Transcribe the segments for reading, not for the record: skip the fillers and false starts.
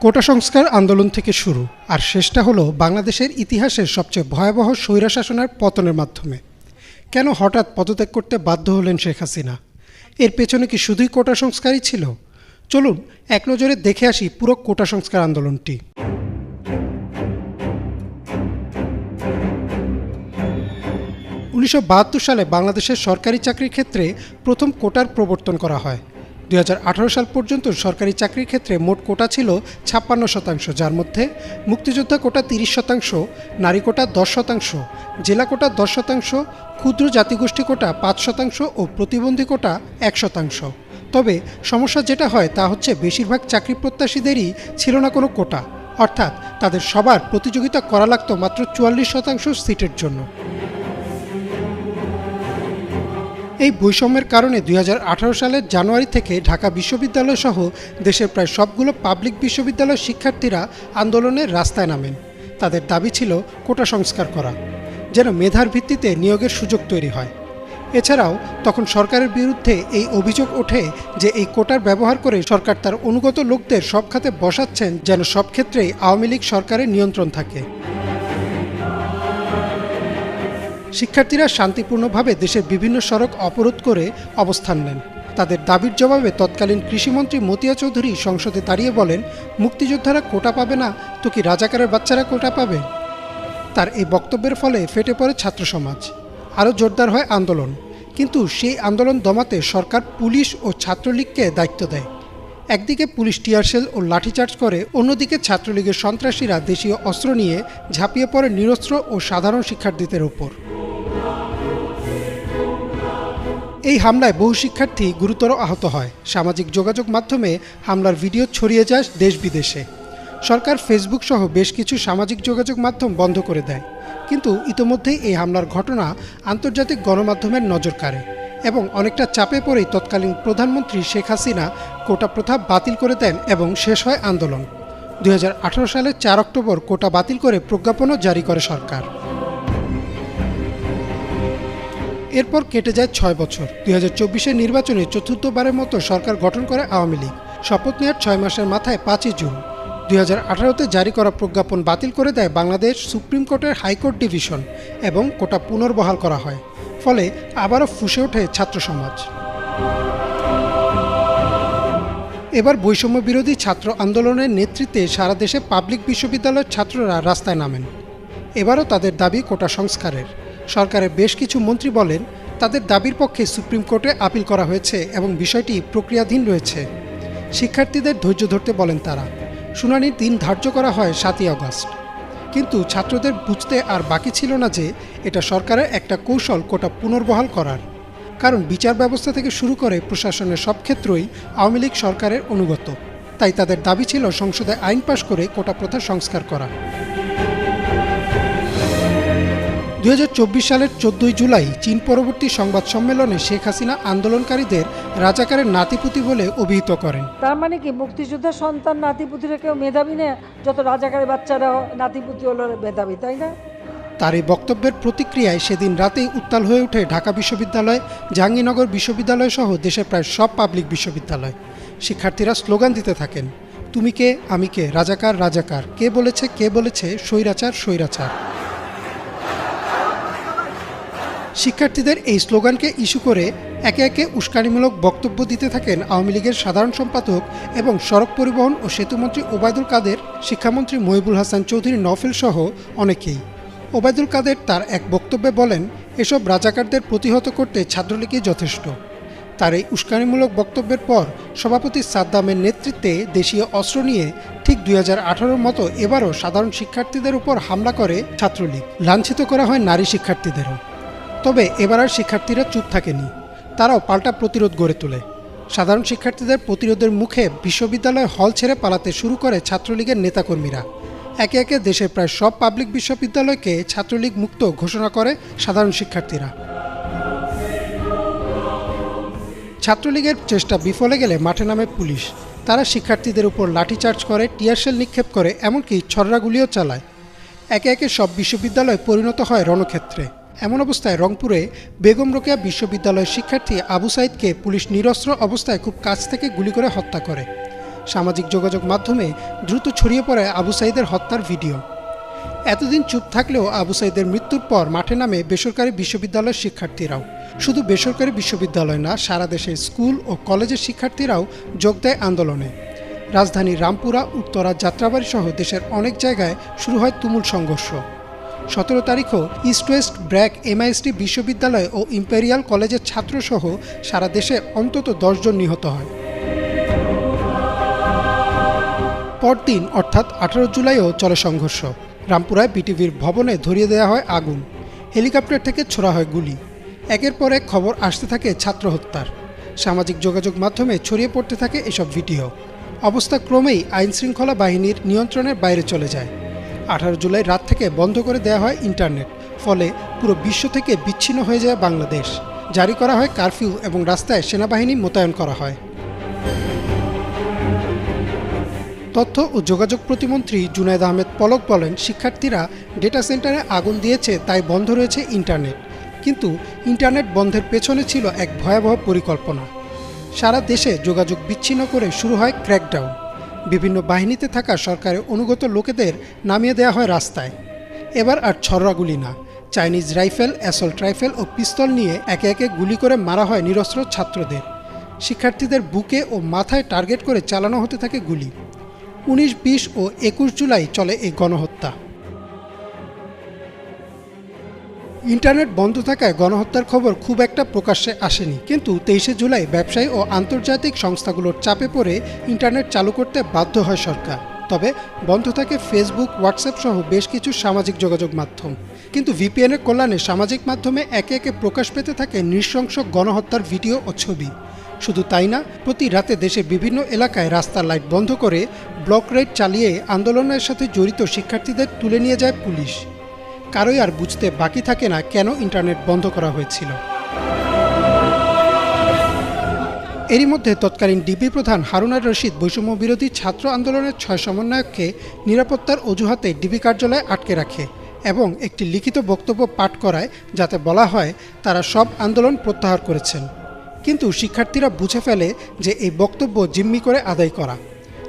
কোটা সংস্কার আন্দোলন থেকে শুরু, আর শেষটা হলো বাংলাদেশের ইতিহাসের সবচেয়ে ভয়াবহ স্বৈরশাসনের পতনের মাধ্যমে। কেন হঠাৎ পদত্যাগ করতে বাধ্য হলেন শেখ হাসিনা? এর পেছনে কি শুধুই কোটা সংস্কারই ছিল? চলুন এক নজরে দেখে আসি পুরো কোটা সংস্কার আন্দোলনটি। 1972 সালে বাংলাদেশের সরকারি চাকরির ক্ষেত্রে প্রথম কোটার প্রবর্তন করা হয়। 2018 সাল পর্যন্ত সরকারি চাকরির ক্ষেত্রে মোট কোটা ছিল 56%, যার মধ্যে মুক্তিযোদ্ধা কোটা 30%, নারী কোটা 10%, জেলা কোটা 10%, ক্ষুদ্র জাতিগোষ্ঠী কোটা 5% ও প্রতিবন্ধী কোটা 1%। তবে সমস্যা যেটা হয় তা হচ্ছে বেশিরভাগ চাকরি প্রত্যাশীদেরই ছিল না কোনো কোটা, অর্থাৎ তাদের সবার প্রতিযোগিতা করা লাগতো মাত্র 44% সিটের জন্য। এই বৈষম্যের কারণে 2018 সালের জানুয়ারি থেকে ঢাকা বিশ্ববিদ্যালয় সহ দেশের প্রায় সবগুলো পাবলিক বিশ্ববিদ্যালয়ের শিক্ষার্থীরা আন্দোলনের রাস্তায় নামেন। তাদের দাবি ছিল কোটা সংস্কার করা, যেন মেধার ভিত্তিতে নিয়োগের সুযোগ তৈরি হয়। এছাড়াও তখন সরকারের বিরুদ্ধে এই অভিযোগ ওঠে যে এই কোটার ব্যবহার করে সরকার তার অনুগত লোকদের সব খাতে বসাচ্ছেন, যেন সব ক্ষেত্রেই আওয়ামী লীগ সরকারের নিয়ন্ত্রণ থাকে। শিক্ষার্থীরা শান্তিপূর্ণভাবে দেশের বিভিন্ন সড়ক অবরোধ করে অবস্থান নেন। তাদের দাবির জবাবে তৎকালীন কৃষিমন্ত্রী মতিয়া চৌধুরী সংসদে দাঁড়িয়ে বলেন, মুক্তিযোদ্ধারা কোটা পাবে না তো কি রাজাকারের বাচ্চারা কোটা পাবে? তার এই বক্তব্যের ফলে ফেটে পড়ে ছাত্র সমাজ, আরও জোরদার হয় আন্দোলন। কিন্তু সেই আন্দোলন দমাতে সরকার পুলিশ ও ছাত্রলীগকে দায়িত্ব দেয়। একদিকে পুলিশ টিয়ারশেল ও লাঠিচার্জ করে, অন্যদিকে ছাত্রলীগের সন্ত্রাসীরা দেশীয় অস্ত্র নিয়ে ঝাঁপিয়ে পড়ে নিরস্ত্র ও সাধারণ শিক্ষার্থীদের ওপর। এই হামলায় বহু শিক্ষার্থী গুরুতর আহত হয়। সামাজিক যোগাযোগ মাধ্যমে হামলার ভিডিও ছড়িয়ে যায় দেশ বিদেশে। সরকার ফেসবুক সহ বেশ কিছু সামাজিক যোগাযোগ মাধ্যম বন্ধ করে দেয়, কিন্তু ইতোমধ্যেই এই হামলার ঘটনা আন্তর্জাতিক গণমাধ্যমের নজর কাড়ে এবং অনেকটা চাপে পড়েই তৎকালীন প্রধানমন্ত্রী শেখ হাসিনা কোটা প্রথা বাতিল করে দেন এবং শেষ হয় আন্দোলন। 2018 সালের 4 অক্টোবর কোটা বাতিল করে প্রজ্ঞাপনও জারি করে সরকার। এরপর কেটে যায় 6 বছর। 2024-এর নির্বাচনে চতুর্থবারের মতো সরকার গঠন করে আওয়ামী লীগ। শপথ নেওয়ার 6 মাসের মাথায় 5ই জুন 2018-তে জারি করা প্রজ্ঞাপন বাতিল করে দেয় বাংলাদেশ সুপ্রিম কোর্টের হাইকোর্ট ডিভিশন এবং কোটা পুনর্বহাল করা হয়। ফলে আবারও ফুঁসে ওঠে ছাত্র সমাজ। এবার বৈষম্য বিরোধী ছাত্র আন্দোলনের নেতৃত্বে সারা দেশে পাবলিক বিশ্ববিদ্যালয়ের ছাত্ররা রাস্তায় নামেন। এবারও তাদের দাবি কোটা সংস্কারের। সরকারের বেশ কিছু মন্ত্রী বলেন, তাদের দাবির পক্ষে সুপ্রিম কোর্টে আপিল করা হয়েছে এবং বিষয়টি প্রক্রিয়াধীন রয়েছে। শিক্ষার্থীদের ধৈর্য ধরতে বলেন তারা। শুনানির দিন ধার্য করা হয় 7ই আগস্ট। কিন্তু ছাত্রদের বুঝতে আর বাকি ছিল না যে এটা সরকারের একটা কৌশল কোটা পুনর্বহাল করার। কারণ বিচার ব্যবস্থা থেকে শুরু করে প্রশাসনের সব ক্ষেত্রেই আওয়ামী লীগ সরকারের অনুগত। তাই তাদের দাবি ছিল সংসদে আইন পাশ করে কোটা প্রথা সংস্কার করা। 2024 সালের 14ই জুলাই চীন পরবর্তী সংবাদ সম্মেলনে শেখ হাসিনা আন্দোলনকারীদের রাজাকারের নাতিপুতি বলে অভিহিত করেন। তার মানে কি মুক্তিযোদ্ধার সন্তান নাতিপুতিরা কেউ মেধাবী না? যত রাজাকারের বাচ্চারা নাতিপুতি হলো মেধাবী, তাই না? তার এই বক্তব্যের প্রতিক্রিয়ায় সেদিন রাতেই উত্তাল হয়ে ওঠে ঢাকা বিশ্ববিদ্যালয়, জাহাঙ্গীরনগর বিশ্ববিদ্যালয় সহ দেশের প্রায় সব পাবলিক বিশ্ববিদ্যালয়। শিক্ষার্থীরা স্লোগান দিতে থাকেন, তুমি কে আমি কে, রাজাকার রাজাকার, কে বলেছে স্বৈরাচার স্বৈরাচার। শিক্ষার্থীদের এই স্লোগানকে ইস্যু করে একে একে উস্কানিমূলক বক্তব্য দিতে থাকেন আওয়ামী লীগের সাধারণ সম্পাদক এবং সড়ক পরিবহন ও সেতুমন্ত্রী ওবায়দুল কাদের, শিক্ষামন্ত্রী মহিবুল হাসান চৌধুরী নফেল সহ অনেকেই। ওবায়দুল কাদের তার এক বক্তব্যে বলেন, এসব রাজাকারদের প্রতিহত করতে ছাত্রলীগই যথেষ্ট। তার এই উস্কানিমূলক বক্তব্যের পর সভাপতি সাদ্দামের নেতৃত্বে দেশীয় অস্ত্র নিয়ে ঠিক 2018-র মতো এবারও সাধারণ শিক্ষার্থীদের উপর হামলা করে ছাত্রলীগ। লাঞ্ছিত করা হয় নারী শিক্ষার্থীদেরও। তবে এবার আর শিক্ষার্থীরা চুপ থাকেনি, তারাও পাল্টা প্রতিরোধ গড়ে তোলে। সাধারণ শিক্ষার্থীদের প্রতিরোধের মুখে বিশ্ববিদ্যালয় হল ছেড়ে পালাতে শুরু করে ছাত্রলীগের নেতাকর্মীরা। একে একে দেশের প্রায় সব পাবলিক বিশ্ববিদ্যালয়কে ছাত্রলীগ মুক্ত ঘোষণা করে সাধারণ শিক্ষার্থীরা। ছাত্রলীগের চেষ্টা বিফলে গেলে মাঠে নামে পুলিশ। তারা শিক্ষার্থীদের উপর লাঠিচার্জ করে, টিয়ারশেল নিক্ষেপ করে, এমনকি ছররাগুলিও চালায়। একে একে সব বিশ্ববিদ্যালয় পরিণত হয় রণক্ষেত্রে। এমন অবস্থায় রংপুরে বেগম রোকেয়া বিশ্ববিদ্যালয়ের শিক্ষার্থী আবু সাইদকে পুলিশ নিরস্ত্র অবস্থায় খুব কাছ থেকে গুলি করে হত্যা করে। সামাজিক যোগাযোগ মাধ্যমে দ্রুত ছড়িয়ে পড়ে আবু সাঈদের হত্যার ভিডিও। এতদিন চুপ থাকলেও আবু সাঈদের মৃত্যুর পর মাঠে নামে বেসরকারি বিশ্ববিদ্যালয়ের শিক্ষার্থীরাও। শুধু বেসরকারি বিশ্ববিদ্যালয় না, সারা দেশের স্কুল ও কলেজের শিক্ষার্থীরাও যোগ দেয় আন্দোলনে। রাজধানী রামপুরা, উত্তরা, যাত্রাবাড়ি সহ দেশের অনেক জায়গায় শুরু হয় তুমুল সংঘর্ষ। 17 তারিখও ইস্ট ওয়েস্ট, ব্র্যাক, MIST বিশ্ববিদ্যালয় ও ইম্পেরিয়াল কলেজের ছাত্রসহ সারা দেশে অন্তত 10 জন নিহত হয়। পরদিন অর্থাৎ 18 জুলাইও চলে সংঘর্ষ। রামপুরায় বিটিভির ভবনে ধরিয়ে দেওয়া হয় আগুন, হেলিকপ্টার থেকে ছোড়া হয় গুলি। একের পর এক খবর আসতে থাকে ছাত্র হত্যার। সামাজিক যোগাযোগ মাধ্যমে ছড়িয়ে পড়তে থাকে এসব ভিডিও। অবস্থা ক্রমেই আইনশৃঙ্খলা বাহিনীর নিয়ন্ত্রণের বাইরে চলে যায়। 18 জুলাই রাত থেকে বন্ধ করে দেওয়া হয় ইন্টারনেট, ফলে পুরো বিশ্ব থেকে বিচ্ছিন্ন হয়ে যায় বাংলাদেশ। জারি করা হয় কারফিউ এবং রাস্তায় সেনাবাহিনী মোতায়েন করা হয়। তথ্য ও যোগাযোগ প্রতিমন্ত্রী জুনায়েদ আহমেদ পলক বলেন, শিক্ষার্থীরা ডেটা সেন্টারে আগুন দিয়েছে তাই বন্ধ রয়েছে ইন্টারনেট। কিন্তু ইন্টারনেট বন্ধের পেছনে ছিল এক ভয়াবহ পরিকল্পনা। সারা দেশে যোগাযোগ বিচ্ছিন্ন করে শুরু হয় ক্র্যাকডাউন। বিভিন্ন বাহিনীতে থাকা সরকারের অনুগত লোকেদের নামিয়ে দেওয়া হয় রাস্তায়। এবার আর ছররাগুলি না, চাইনিজ রাইফেল, অ্যাসল্ট রাইফেল ও পিস্তল নিয়ে একে একে গুলি করে মারা হয় নিরস্ত্র ছাত্রদের। শিক্ষার্থীদের বুকে ও মাথায় টার্গেট করে চালানো হতে থাকে গুলি। 19, 20 ও 21 জুলাই চলে এই গণহত্যা। ইন্টারনেট বন্ধ থাকায় গণহত্যার খবর খুব একটা প্রকাশ্যে আসেনি, কিন্তু 23 জুলাই ব্যবসায়ী ও আন্তর্জাতিক সংস্থাগুলোর চাপে পড়ে ইন্টারনেট চালু করতে বাধ্য হয় সরকার। তবে বন্ধ থাকে ফেসবুক, হোয়াটসঅ্যাপ সহ বেশ কিছু সামাজিক যোগাযোগ মাধ্যম। কিন্তু VPN-এর কল্যাণে সামাজিক মাধ্যমে একে একে প্রকাশ পেতে থাকে নৃশংস গণহত্যার ভিডিও ও ছবি। শুধু তাই না, প্রতি রাতে দেশের বিভিন্ন এলাকায় রাস্তার লাইট বন্ধ করে ব্লক রেড চালিয়ে আন্দোলনের সাথে জড়িত শিক্ষার্থীদের তুলে নিয়ে যায় পুলিশ। কারোই আর বুঝতে বাকি থাকে না কেন ইন্টারনেট বন্ধ করা হয়েছিল। এরই মধ্যে তৎকালীন ডিবি প্রধান হারুন রশিদ বৈষম্য বিরোধী ছাত্র আন্দোলনের 6 সমন্বয়ককে নিরাপত্তার অজুহাতে ডিবি কার্যালয়ে আটকে রাখে এবং একটি লিখিত বক্তব্য পাঠ করায়, যাতে বলা হয় তারা সব আন্দোলন প্রত্যাহার করেছেন। কিন্তু শিক্ষার্থীরা বুঝে ফেলে যে এই বক্তব্য জিম্মি করে আদায় করা,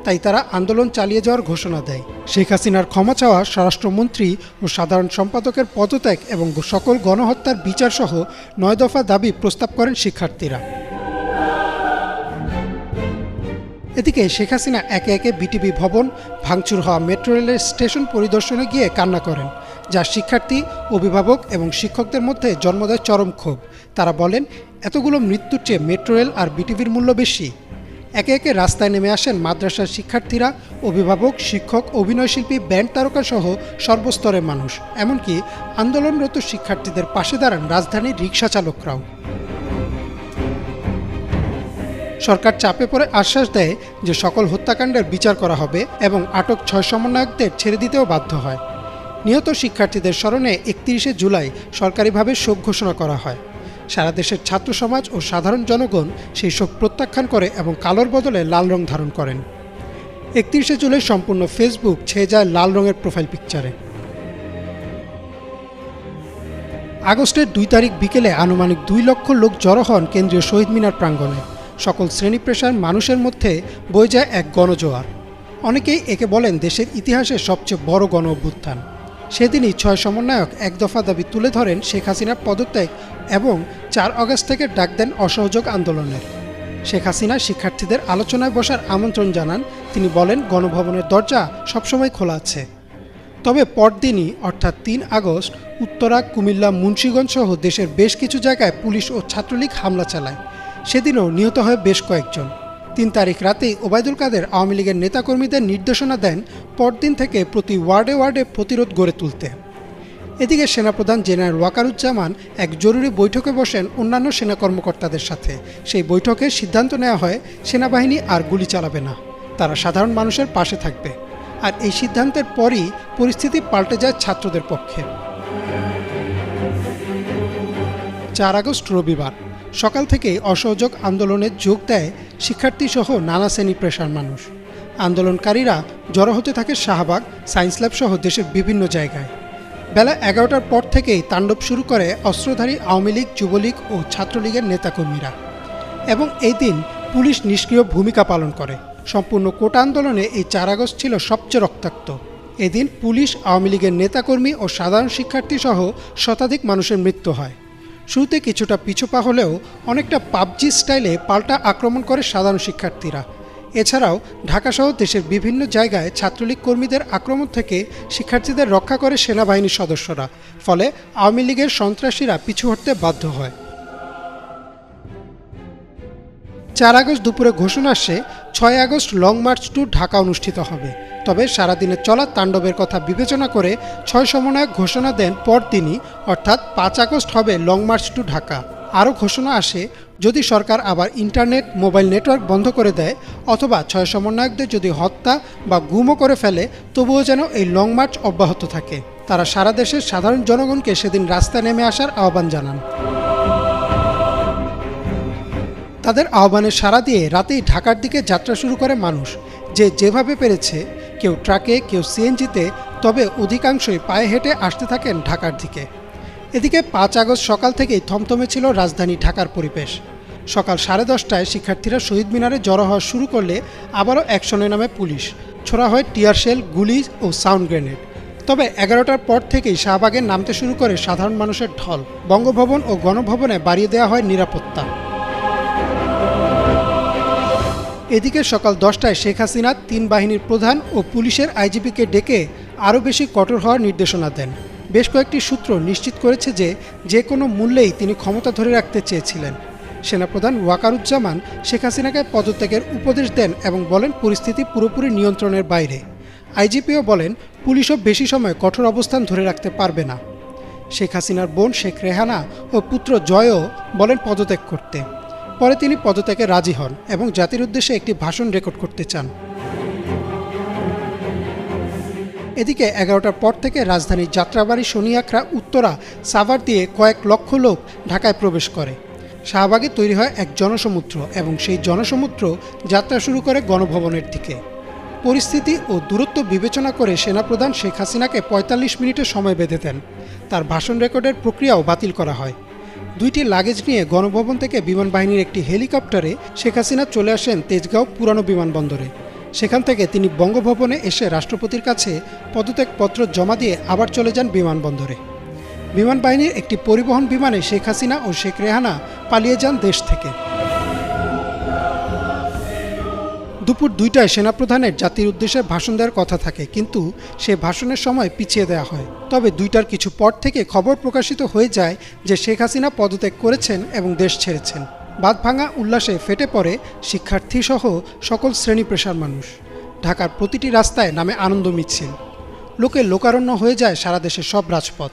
তাই তারা আন্দোলন চালিয়ে যাওয়ার ঘোষণা দেয়। শেখ হাসিনার ক্ষমা চাওয়া, স্বরাষ্ট্রমন্ত্রী ও সাধারণ সম্পাদকের পদত্যাগ এবং সকল গণহত্যার বিচারসহ 9 দফা দাবি প্রস্তাব করেন শিক্ষার্থীরা। এদিকে শেখ হাসিনা একে একে বিটিভি ভবন, ভাঙচুর হওয়া মেট্রো রেলের স্টেশন পরিদর্শনে গিয়ে কান্না করেন, যা শিক্ষার্থী, অভিভাবক এবং শিক্ষকদের মধ্যে জন্ম দেয় চরম ক্ষোভ। তারা বলেন, এতগুলো মৃত্যুর চেয়ে মেট্রো রেল আর বিটিভির মূল্য বেশি। একে একে রাস্তায় নেমে আসেন মাদ্রাসার শিক্ষার্থীরা, অভিভাবক, শিক্ষক, অভিনয়শিল্পী, ব্যান্ড তারকা সহ সর্বস্তরের মানুষ। এমনকি আন্দোলনরত শিক্ষার্থীদের পাশে দাঁড়ান রাজধানীর রিকশা চালকরাও। সরকার চাপে পড়ে আশ্বাস দেয় যে সকল হত্যাকাণ্ডের বিচার করা হবে এবং আটক 6 সমন্বয়কদের ছেড়ে দিতেও বাধ্য হয়। নিহত শিক্ষার্থীদের স্মরণে 31 জুলাই সরকারিভাবে শোক ঘোষণা করা হয়। সারা দেশের ছাত্র সমাজ ও সাধারণ জনগণ সেই শোক প্রত্যাখ্যান করে এবং কালোর বদলে লাল রং ধারণ করেন। 31 জুলাই সম্পূর্ণ ফেসবুক ছেয়ে যায় লাল রঙের প্রোফাইল পিকচারে। আগস্টের 2 তারিখ বিকেলে আনুমানিক 2 লক্ষ লোক জড়ো হন কেন্দ্রীয় শহীদ মিনার প্রাঙ্গণে। সকল শ্রেণী পেশার মানুষের মধ্যে বয়ে যায় এক গণজোয়ার। অনেকেই একে বলেন দেশের ইতিহাসে সবচেয়ে বড় গণ অভ্যুত্থান। সেদিনই 6 সমন্বয়ক এক দফা দাবি তুলে ধরেন শেখ হাসিনার পদত্যাগ এবং 4 আগস্ট থেকে ডাক দেন অসহযোগ আন্দোলনের। শেখ হাসিনা শিক্ষার্থীদের আলোচনায় বসার আমন্ত্রণ জানান। তিনি বলেন, গণভবনের দরজা সবসময় খোলা আছে। তবে পরদিনই অর্থাৎ 3 আগস্ট উত্তরা, কুমিল্লা, মুন্সিগঞ্জ সহ দেশের বেশ কিছু জায়গায় পুলিশ ও ছাত্রলীগ হামলা চালায়। সেদিনও নিহত হয় বেশ কয়েকজন। 3 তারিখ রাতেই ওবায়দুল কাদের আওয়ামী লীগের নেতাকর্মীদের নির্দেশনা দেন পরদিন থেকে প্রতি ওয়ার্ডে ওয়ার্ডে প্রতিরোধ গড়ে তুলতে। এদিকে সেনাপ্রধান জেনারেল ওয়াকারুজ্জামান এক জরুরি বৈঠকে বসেন অন্যান্য সেনা কর্মকর্তাদের সাথে। সেই বৈঠকে সিদ্ধান্ত নেওয়া হয় সেনাবাহিনী আর গুলি চালাবে না, তারা সাধারণ মানুষের পাশে থাকবে। আর এই সিদ্ধান্তের পরই পরিস্থিতি পাল্টে যায় ছাত্রদের পক্ষে। 4 আগস্ট রবিবার সকাল থেকেই অসহযোগ আন্দোলনে যোগ দেয় শিক্ষার্থীসহ নানা শ্রেণী পেশার মানুষ। আন্দোলনকারীরা জড়ো হতে থাকে শাহবাগ, সায়েন্স ল্যাব সহ দেশের বিভিন্ন জায়গায়। বেলা 11টার পর থেকেই তাণ্ডব শুরু করে অস্ত্রধারী আওয়ামী লীগ, যুবলীগ ও ছাত্রলীগের নেতাকর্মীরা। এবং এই দিন পুলিশ নিষ্ক্রিয় ভূমিকা পালন করে। সম্পূর্ণ কোটা আন্দোলনে এই 4 আগস্ট ছিল সবচেয়ে রক্তাক্ত। এদিন পুলিশ, আওয়ামী লীগের নেতাকর্মী ও সাধারণ শিক্ষার্থী সহ শতাধিক মানুষের মৃত্যু হয়। শুরুতে কিছুটা পিছুপা হলেও অনেকটা পাবজি স্টাইলে পাল্টা আক্রমণ করে সাধারণ শিক্ষার্থীরা। এছাড়াও ঢাকাসহ দেশের বিভিন্ন জায়গায় ছাত্রলীগ কর্মীদের আক্রমণ থেকে শিক্ষার্থীদের রক্ষা করে সেনাবাহিনীর সদস্যরা, ফলে আওয়ামী লীগের সন্ত্রাসীরা পিছু হটতে বাধ্য হয়। 4 আগস্ট দুপুরে ঘোষণা আসে 6 August long march to Dhaka অনুষ্ঠিত হবে। তবে সারাদিনের চলা তাণ্ডবের কথা বিবেচনা করে 6 সমন্বয়ক ঘোষণা দেন পরদিনই, অর্থাৎ 5 আগস্ট হবে লং মার্চ টু ঢাকা। আরও ঘোষণা আসে যদি সরকার আবার ইন্টারনেট, মোবাইল নেটওয়ার্ক বন্ধ করে দেয় অথবা 6 সমন্বয়কদের যদি হত্যা বা গুমও করে ফেলে, তবুও যেন এই লং মার্চ অব্যাহত থাকে। তারা সারা দেশের সাধারণ জনগণকে সেদিন রাস্তায় নেমে আসার আহ্বান জানান। তাদের আহ্বানে সাড়া দিয়ে রাতেই ঢাকার দিকে যাত্রা শুরু করে মানুষ, যে যেভাবে পেরেছে, কেউ ট্রাকে, কেউ সিএনজিতে, তবে অধিকাংশই পায়ে হেঁটে আসতে থাকেন ঢাকার দিকে। এদিকে 5 আগস্ট সকাল থেকেই থমথমে ছিল রাজধানী ঢাকার পরিবেশ। সকাল 10:30টায় শিক্ষার্থীরা শহীদ মিনারে জড়ো হওয়া শুরু করলে আবারও অ্যাকশনে নামে পুলিশ। ছোড়া হয় টিয়ার শেল, গুলি ও সাউন্ড গ্রেনেড। তবে 11টার পর থেকেই শাহবাগে নামতে শুরু করে সাধারণ মানুষের ঢল। বঙ্গভবন ও গণভবনে বাড়িয়ে দেওয়া হয় নিরাপত্তা। এদিকে সকাল 10টায় শেখ হাসিনা 3 বাহিনীর প্রধান ও পুলিশের আইজিপিকে ডেকে আরও বেশি কঠোর হওয়ার নির্দেশনা দেন। বেশ কয়েকটি সূত্র নিশ্চিত করেছে যে কোনো মূল্যেই তিনি ক্ষমতা ধরে রাখতে চেয়েছিলেন। সেনাপ্রধান ওয়াকারুজ্জামান শেখ হাসিনাকে পদত্যাগের উপদেশ দেন এবং বলেন পরিস্থিতি পুরোপুরি নিয়ন্ত্রণের বাইরে। আইজিপিও বলেন পুলিশও বেশি সময় কঠোর অবস্থান ধরে রাখতে পারবে না। শেখ হাসিনার বোন শেখ রেহানা ও পুত্র জয়ও বলেন পদত্যাগ করতে। পরে তিনি পদত্যাগে রাজি হন এবং জাতির উদ্দেশ্যে একটি ভাষণ রেকর্ড করতে চান। এদিকে 11টার পর থেকে রাজধানীর যাত্রাবাড়ি, শনিয়াখড়া, উত্তরা, সাভার দিয়ে কয়েক লক্ষ লোক ঢাকায় প্রবেশ করে। শাহবাগে তৈরি হয় এক জনসমুদ্র এবং সেই জনসমুদ্র যাত্রা শুরু করে গণভবনের দিকে। পরিস্থিতি ও দূরত্ব বিবেচনা করে সেনাপ্রধান শেখ হাসিনাকে 45 মিনিটের সময় বেঁধে দেন। তার ভাষণ রেকর্ডের প্রক্রিয়াও বাতিল করা হয়। 2টি লাগেজ নিয়ে গণভবন থেকে বিমান বাহিনীর একটি হেলিকপ্টারে শেখ হাসিনা চলে আসেন তেজগাঁও পুরানো বিমানবন্দরে। সেখান থেকে তিনি বঙ্গভবনে এসে রাষ্ট্রপতির কাছে পদত্যাগপত্র জমা দিয়ে আবার চলে যান বিমানবন্দরে। বিমান বাহিনীর একটি পরিবহন বিমানে শেখ হাসিনা ও শেখ রেহানা পালিয়ে যান দেশ থেকে। দুপুর 2টায় সেনাপ্রধানের জাতির উদ্দেশ্যে ভাষণ দেওয়ার কথা থাকে, কিন্তু সে ভাষণের সময় পিছিয়ে দেওয়া হয়। তবে 2টার কিছু পর থেকে খবর প্রকাশিত হয়ে যায় যে শেখ হাসিনা পদত্যাগ করেছেন এবং দেশ ছেড়েছেন। বাঁধভাঙা উল্লাসে ফেটে পড়ে শিক্ষার্থীসহ সকল শ্রেণী পেশার মানুষ। ঢাকার প্রতিটি রাস্তায় নামে আনন্দ মিছিল। লোকে লোকারণ্য হয়ে যায় সারা দেশের সব রাজপথ।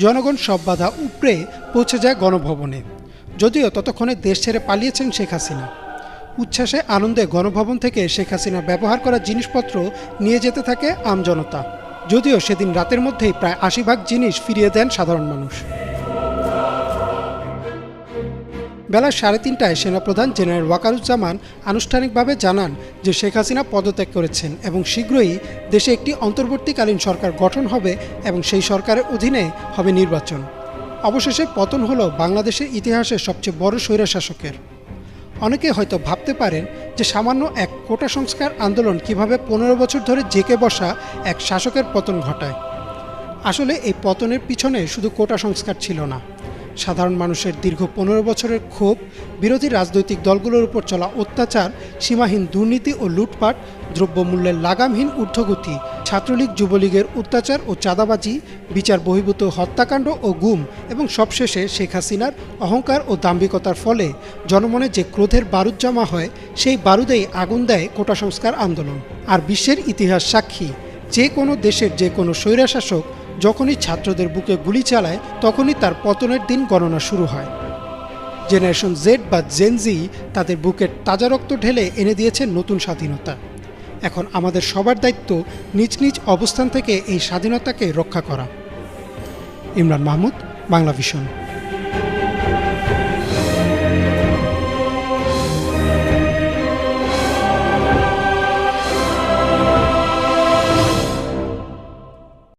জনগণ সব বাধা উপড়ে পৌঁছে যায় গণভবনে। যদিও ততক্ষণে দেশ ছেড়ে পালিয়েছেন শেখ হাসিনা। উচ্ছ্বাসে আনন্দে গণভবন থেকে শেখ হাসিনা ব্যবহার করা জিনিসপত্র নিয়ে যেতে থাকে আমজনতা। যদিও সেদিন রাতের মধ্যেই প্রায় 80 ভাগ জিনিস ফিরিয়ে দেন সাধারণ মানুষ। বেলা 3:30টায় সেনাপ্রধান জেনারেল ওয়াকারুজ্জামান আনুষ্ঠানিকভাবে জানান যে শেখ হাসিনা পদত্যাগ করেছেন এবং শীঘ্রই দেশে একটি অন্তর্বর্তীকালীন সরকার গঠন হবে এবং সেই সরকারের অধীনে হবে নির্বাচন। অবশেষে পতন হলো বাংলাদেশের ইতিহাসের সবচেয়ে বড় স্বৈরশাসকের। অনেকে হয়তো ভাবতে পারেন যে সামান্য এক কোটা সংস্কার আন্দোলন কিভাবে 15 বছর ধরে জেঁকে বসা এক শাসকের পতন ঘটায়। আসলে এই পতনের পিছনে শুধু কোটা সংস্কার ছিল না, সাধারণ মানুষের দীর্ঘ 15 বছরের ক্ষোভ, বিরোধী রাজনৈতিক দলগুলোর উপর চলা অত্যাচার, সীমাহীন দুর্নীতি ও লুটপাট, দ্রব্যমূল্যের লাগামহীন ঊর্ধ্বগতি, ছাত্রলীগ যুবলীগের অত্যাচার ও চাঁদাবাজি, বিচার বহির্ভূত হত্যাকাণ্ড ও গুম এবং সবশেষে শেখ হাসিনার অহংকার ও দাম্ভিকতার ফলে জনমনে যে ক্রোধের বারুদ জমা হয়, সেই বারুদেই আগুন দেয় কোটা সংস্কার আন্দোলন। আর বিশ্বের ইতিহাস সাক্ষী, যে কোনো দেশের যে কোনো স্বৈরশাসক যখনই ছাত্রদের বুকে গুলি চালায়, তখনই তার পতনের দিন গণনা শুরু হয়। জেনারেশন জেড বা জেনজি তাদের বুকের তাজা রক্ত ঢেলে এনে দিয়েছে নতুন স্বাধীনতা। এখন আমাদের সবার দায়িত্ব নিজ নিজ অবস্থান থেকে এই স্বাধীনতাকে রক্ষা করা। ইমরান মাহমুদ, বাংলা ভিশন।